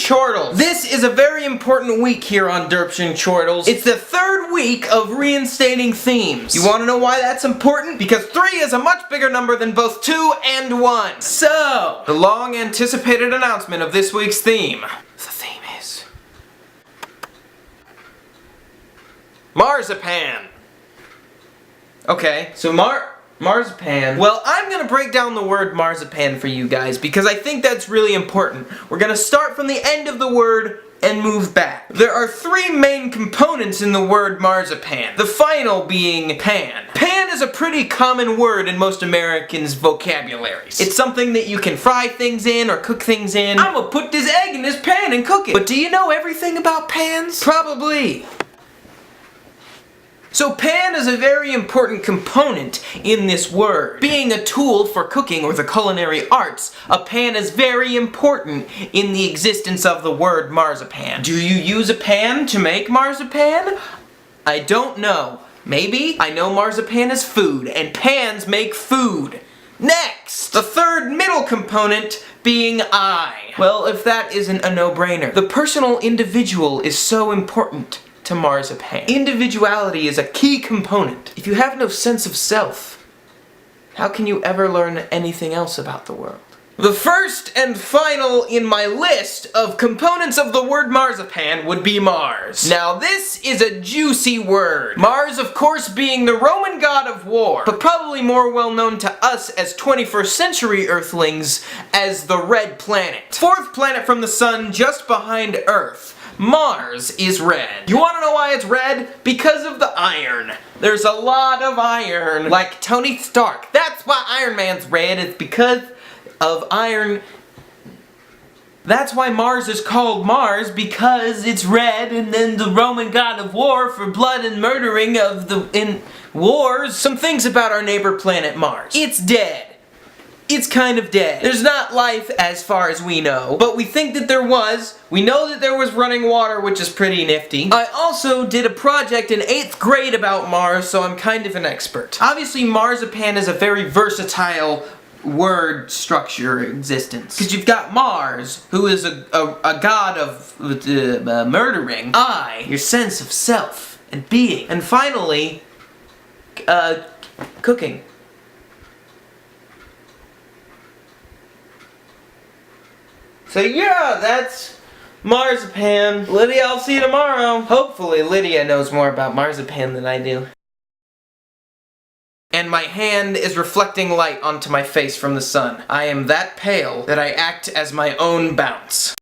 Chortles. This is a very important week here on DerpsAndChortles. It's the third week of reinstating themes. You want to know why that's important? Because 3 is a much bigger number than both 2 and 1. So, the long-anticipated announcement of this week's theme. The theme is marzipan. Okay, so marzipan. Well, I'm gonna break down the word marzipan for you guys because I think that's really important. We're gonna start from the end of the word and move back. There are 3 main components in the word marzipan, the final being pan. Pan is a pretty common word in most Americans' vocabularies. It's something that you can fry things in or cook things in. I'm gonna put this egg in this pan and cook it. But do you know everything about pans? Probably. So pan is a very important component in this word. Being a tool for cooking or the culinary arts, a pan is very important in the existence of the word marzipan. Do you use a pan to make marzipan? I don't know. Maybe. I know marzipan is food, and pans make food. Next! The third middle component being I. Well, if that isn't a no-brainer. The personal individual is so important to marzipan. Individuality is a key component. If you have no sense of self, how can you ever learn anything else about the world? The first and final in my list of components of the word marzipan would be Mars. Now this is a juicy word. Mars, of course, being the Roman god of war, but probably more well known to us as 21st century Earthlings as the Red Planet. 4th planet from the sun, just behind Earth. Mars is red. You wanna know why it's red? Because of the iron. There's a lot of iron. Like Tony Stark. That's why Iron Man's red. It's because of iron. That's why Mars is called Mars, because it's red, and then the Roman god of war for blood and murdering in wars. Some things about our neighbor planet Mars. It's dead. It's kind of dead. There's not life as far as we know, but we think that there was. We know that there was running water, which is pretty nifty. I also did a project in 8th grade about Mars, so I'm kind of an expert. Obviously, marzipan is a very versatile word structure existence. Because you've got Mars, who is a god of murdering. I, your sense of self and being. And finally, cooking. So yeah, that's marzipan. Lydia, I'll see you tomorrow. Hopefully Lydia knows more about marzipan than I do. And my hand is reflecting light onto my face from the sun. I am that pale that I act as my own bounce.